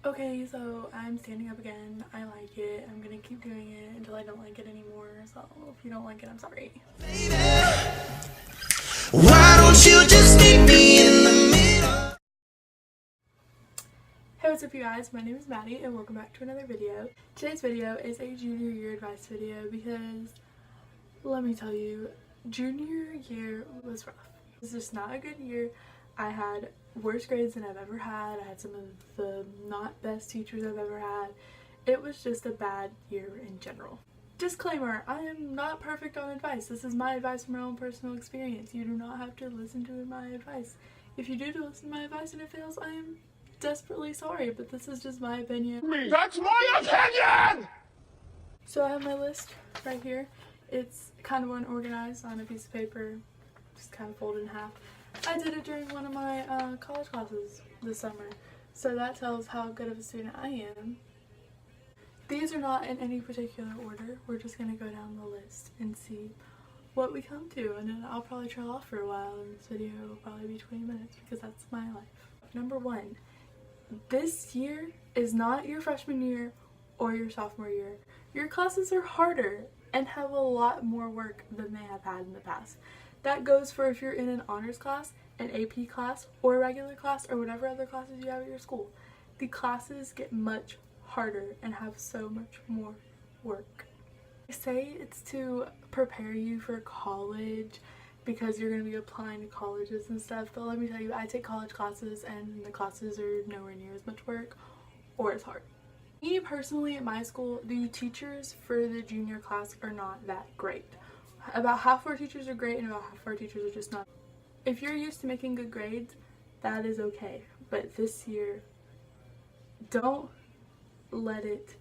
Okay, so I'm standing up again. I like it. I'm gonna keep doing it until I don't like it anymore. So if you don't like it, I'm sorry. Why don't you just meet me in the middle? Hey, what's up you guys? My name is Maddie and welcome back to another video. Today's video is a junior year advice video because let me tell you, junior year was rough. It was just not a good year. I had worse grades than I've ever had. I had some of the not best teachers I've ever had. It was just a bad year in general. Disclaimer, I am not perfect on advice. This is my advice from my own personal experience. You do not have to listen to my advice. If you do listen to my advice and it fails, I am desperately sorry, but this is just my opinion. That's my opinion! So I have my list right here. It's kind of unorganized on a piece of paper, just kind of folded in half. I did it during one of my college classes this summer, so that tells how good of a student I am. These are not in any particular order. We're just going to go down the list and see what we come to, and then I'll probably trail off for a while, and this video will probably be 20 minutes because that's my life. Number one, this year is not your freshman year or your sophomore year. Your classes are harder and have a lot more work than they have had in the past. That goes for if you're in an honors class, an AP class, or a regular class, or whatever other classes you have at your school. The classes get much harder and have so much more work. They say it's to prepare you for college because you're going to be applying to colleges and stuff, but let me tell you, I take college classes and the classes are nowhere near as much work or as hard. Me personally, at my school, the teachers for the junior class are not that great. About half of our teachers are great and about half of our teachers are just not. If you're used to making good grades, that is okay. But this year, don't let it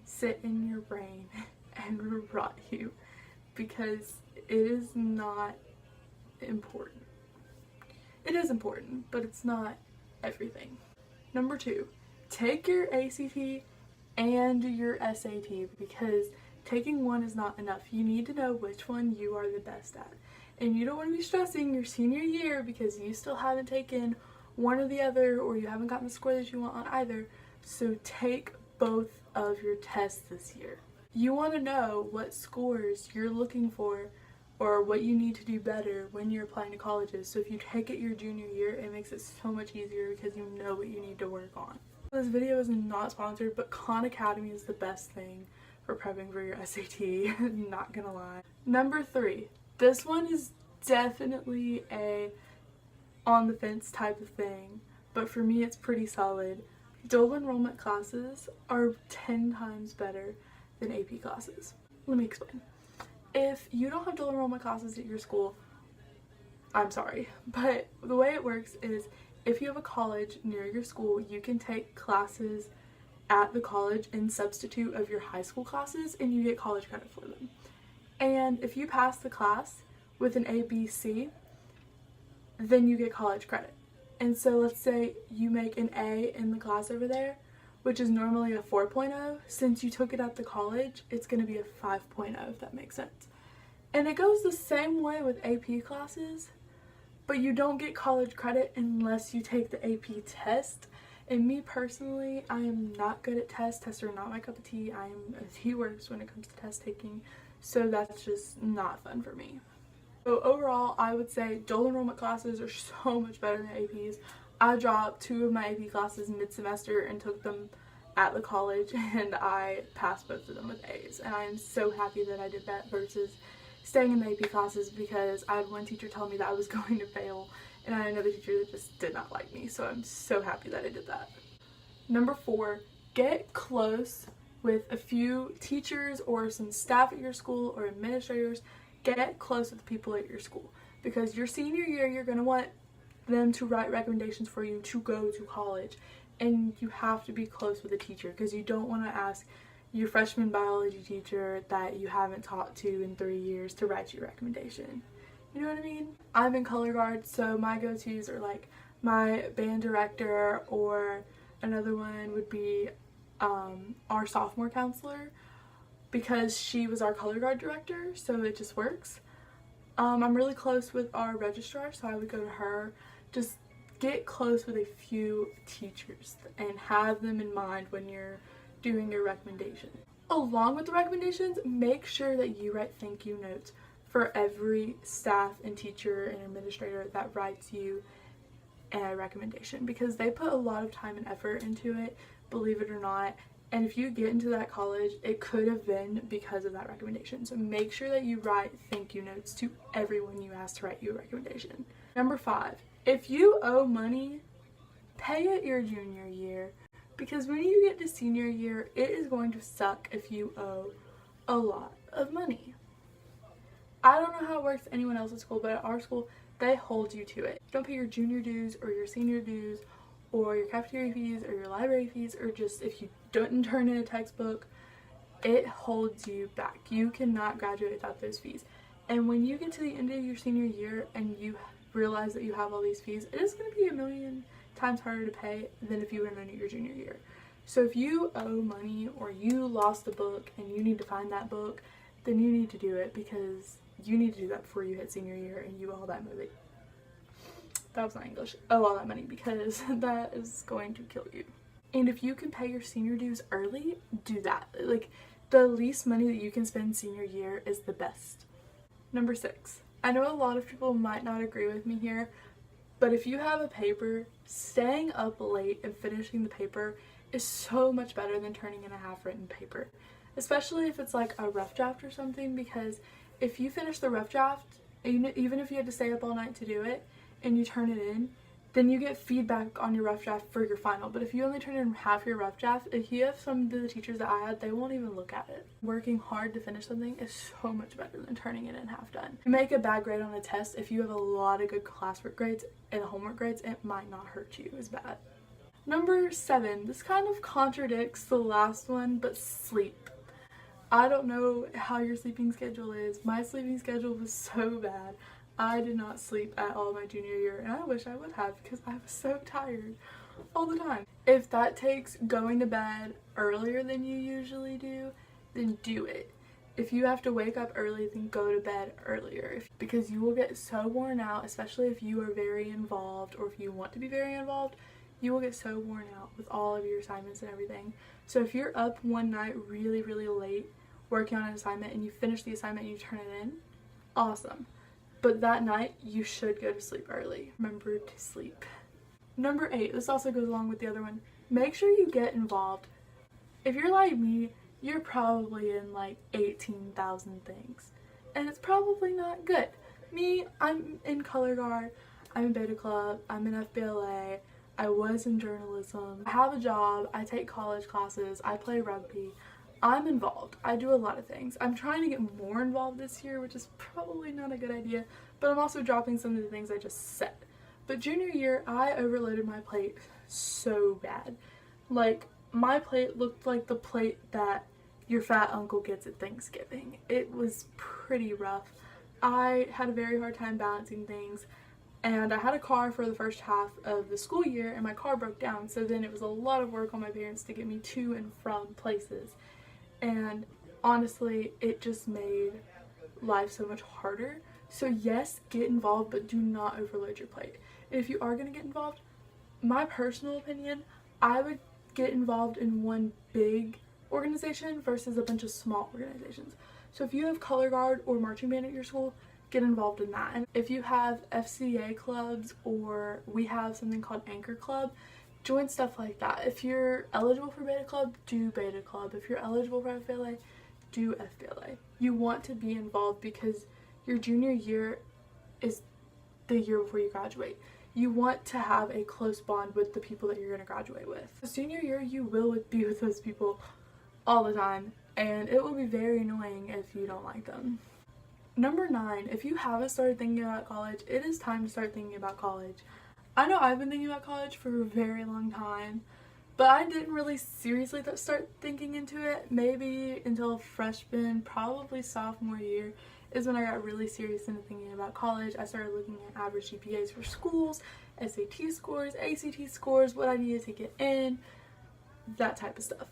sit in your brain and rot you because it is not important. It is important, but it's not everything. Number two, take your ACT and your SAT because taking one is not enough. You need to know which one you are the best at. And you don't want to be stressing your senior year because you still haven't taken one or the other, or you haven't gotten the score that you want on either. So take both of your tests this year. You want to know what scores you're looking for or what you need to do better when you're applying to colleges. So if you take it your junior year, it makes it so much easier because you know what you need to work on. This video is not sponsored, but Khan Academy is the best thing for prepping for your SAT, not gonna lie. Number three, this one is definitely a on the fence type of thing, but for me it's pretty solid. Dual enrollment classes are 10 times better than AP classes. Let me explain. If you don't have dual enrollment classes at your school, I'm sorry, but the way it works is if you have a college near your school, you can take classes at the college in substitute of your high school classes and you get college credit for them. And if you pass the class with an ABC, then you get college credit. And so let's say you make an A in the class over there, which is normally a 4.0. Since you took it at the college, it's going to be a 5.0, if that makes sense. And it goes the same way with AP classes, but you don't get college credit unless you take the AP test. And me personally, I am not good at tests. Tests are not my cup of tea. I am the worst when it comes to test taking, so that's just not fun for me. So overall, I would say dual enrollment classes are so much better than APs. I dropped 2 of my AP classes mid-semester and took them at the college, and I passed both of them with A's. And I am so happy that I did that versus staying in the AP classes because I had one teacher tell me that I was going to fail, and I had another teacher that just did not like me, so I'm so happy that I did that. Number 4, get close with a few teachers or some staff at your school or administrators. Get close with the people at your school because your senior year, you're going to want them to write recommendations for you to go to college, and you have to be close with a teacher because you don't want to ask your freshman biology teacher that you haven't talked to in 3 years to write you a recommendation. You know what I mean? I'm in color guard, so my go-tos are like my band director, or another one would be our sophomore counselor because she was our color guard director, so it just works. I'm really close with our registrar, so I would go to her. Just get close with a few teachers and have them in mind when you're doing your recommendation. Along with the recommendations, make sure that you write thank you notes for every staff and teacher and administrator that writes you a recommendation, because they put a lot of time and effort into it, believe it or not. And if you get into that college, it could have been because of that recommendation. So make sure that you write thank you notes to everyone you ask to write you a recommendation. Number 5, if you owe money, pay it your junior year, because when you get to senior year, it is going to suck if you owe a lot of money. I don't know how it works at anyone else's school, but at our school, they hold you to it. Don't pay your junior dues or your senior dues or your cafeteria fees or your library fees, or just if you don't turn in a textbook, it holds you back. You cannot graduate without those fees. And when you get to the end of your senior year and you realize that you have all these fees, it is going to be a million times harder to pay than if you would have known it your junior year. So if you owe money or you lost a book and you need to find that book, then you need to do it, because you need to do that before you hit senior year and you owe all that money. That was not English. Owe all that money, because that is going to kill you. And if you can pay your senior dues early, do that. Like, the least money that you can spend senior year is the best. Number 6. I know a lot of people might not agree with me here, but if you have a paper, staying up late and finishing the paper is so much better than turning in a half-written paper. Especially if it's like a rough draft or something, because if you finish the rough draft, even if you had to stay up all night to do it, and you turn it in, then you get feedback on your rough draft for your final. But if you only turn in half your rough draft, if you have some of the teachers that I had, they won't even look at it. Working hard to finish something is so much better than turning it in half done. You make a bad grade on a test, if you have a lot of good classwork grades and homework grades, it might not hurt you as bad. Number 7, this kind of contradicts the last one, but sleep. I don't know how your sleeping schedule is. My sleeping schedule was so bad. I did not sleep at all my junior year, and I wish I would have, because I was so tired all the time. If that takes going to bed earlier than you usually do, then do it. If you have to wake up early, then go to bed earlier, because you will get so worn out, especially if you are very involved or if you want to be very involved. You will get so worn out with all of your assignments and everything. So if you're up one night really, really late working on an assignment and you finish the assignment and you turn it in, awesome. But that night, you should go to sleep early. Remember to sleep. Number 8, this also goes along with the other one. Make sure you get involved. If you're like me, you're probably in like 18,000 things. And it's probably not good. Me, I'm in color guard, I'm in beta club, I'm in FBLA, I was in journalism, I have a job, I take college classes, I play rugby. I'm involved. I do a lot of things. I'm trying to get more involved this year, which is probably not a good idea, but I'm also dropping some of the things I just said. But junior year, I overloaded my plate so bad. Like, my plate looked like the plate that your fat uncle gets at Thanksgiving. It was pretty rough. I had a very hard time balancing things, and I had a car for the first half of the school year, and my car broke down, so then it was a lot of work on my parents to get me to and from places. And honestly, it just made life so much harder. So yes, get involved, but do not overload your plate. If you are going to get involved, my personal opinion, I would get involved in one big organization versus a bunch of small organizations. So if you have color guard or marching band at your school, get involved in that. And if you have FCA clubs, or we have something called Anchor Club, join stuff like that. If you're eligible for beta club, do beta club. If you're eligible for FBLA, do FBLA. You want to be involved because your junior year is the year before you graduate. You want to have a close bond with the people that you're going to graduate with. The senior year, you will be with those people all the time, and it will be very annoying if you don't like them. Number 9, if you haven't started thinking about college, it is time to start thinking about college. I know I've been thinking about college for a very long time, but I didn't really seriously start thinking into it maybe until freshman, probably sophomore year is when I got really serious into thinking about college. I started looking at average GPAs for schools, SAT scores, ACT scores, what I needed to get in, that type of stuff.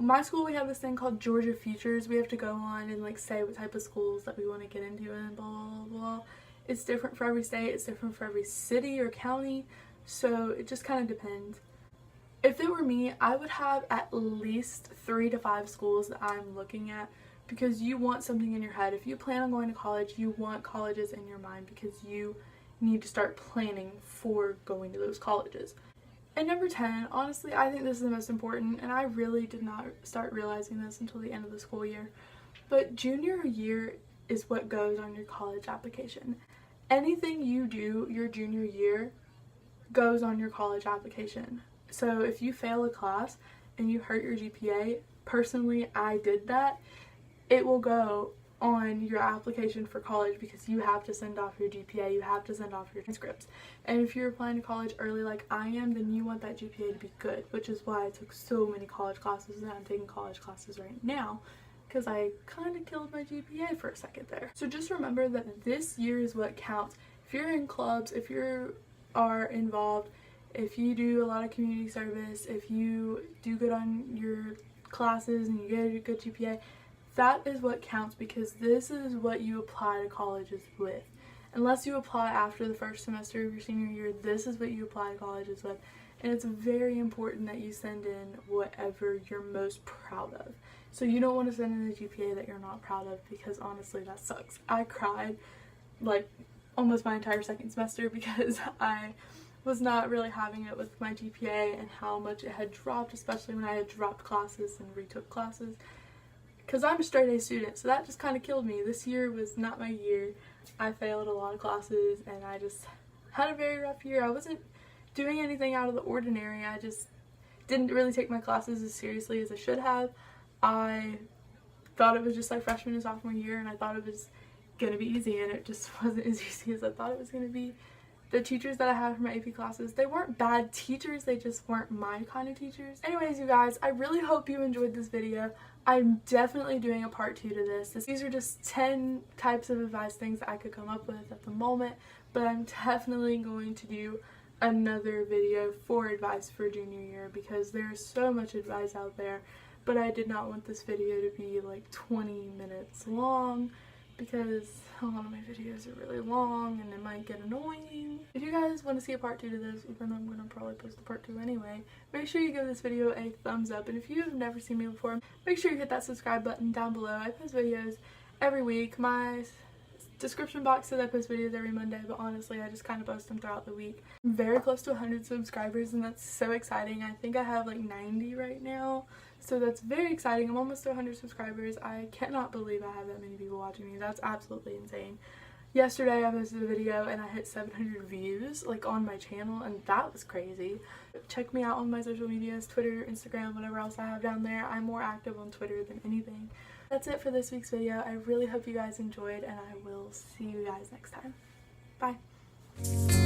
My school, we have this thing called Georgia Futures. We have to go on and like say what type of schools that we want to get into and blah blah blah blah. It's different for every state, it's different for every city or county, So it just kind of depends. If it were me, I would have at least 3 to 5 schools that I'm looking at, because you want something in your head. If you plan on going to college, you want colleges in your mind because you need to start planning for going to those colleges. And number 10, honestly, I think this is the most important, and I really did not start realizing this until the end of the school year, but junior year is what goes on your college application. Anything you do your junior year goes on your college application. So if you fail a class and you hurt your GPA, personally, I did that, it will go on your application for college because you have to send off your GPA, you have to send off your transcripts. And if you're applying to college early like I am, then you want that GPA to be good, which is why I took so many college classes, and I'm taking college classes right now because I kind of killed my GPA for a second there. So just remember that this year is what counts. If you're in clubs, if you are involved, if you do a lot of community service, if you do good on your classes and you get a good GPA, that is what counts, because this is what you apply to colleges with. Unless you apply after the first semester of your senior year, this is what you apply to colleges with. And it's very important that you send in whatever you're most proud of. So you don't want to send in a GPA that you're not proud of, because honestly that sucks. I cried like almost my entire second semester because I was not really having it with my GPA and how much it had dropped, especially when I had dropped classes and retook classes. Because I'm a straight A student, so that just kind of killed me. This year was not my year. I failed a lot of classes and I just had a very rough year. I wasn't doing anything out of the ordinary. I just didn't really take my classes as seriously as I should have. I thought it was just like freshman and sophomore year, and I thought it was going to be easy, and it just wasn't as easy as I thought it was going to be. The teachers that I had for my AP classes, they weren't bad teachers, they just weren't my kind of teachers. Anyways, you guys, I really hope you enjoyed this video. I'm definitely doing a part 2 to this. These are just 10 types of advice things that I could come up with at the moment, but I'm definitely going to do another video for advice for junior year because there's so much advice out there, but I did not want this video to be like 20 minutes long, because a lot of my videos are really long and it might get annoying. If you guys want to see a part 2 to this, even though I'm going to probably post a part 2 anyway, make sure you give this video a thumbs up. And if you have never seen me before, make sure you hit that subscribe button down below. I post videos every week. My description box says I post videos every Monday, but honestly I just kind of post them throughout the week. I'm very close to 100 subscribers, and that's so exciting. I think I have like 90 right now, so that's very exciting. I'm almost to 100 subscribers. I cannot believe I have that many people watching me. That's absolutely insane. Yesterday I posted a video and I hit 700 views like on my channel, and that was crazy. Check me out on my social medias, Twitter, Instagram, whatever else I have down there. I'm more active on Twitter than anything. That's it for this week's video. I really hope you guys enjoyed, and I will see you guys next time. Bye.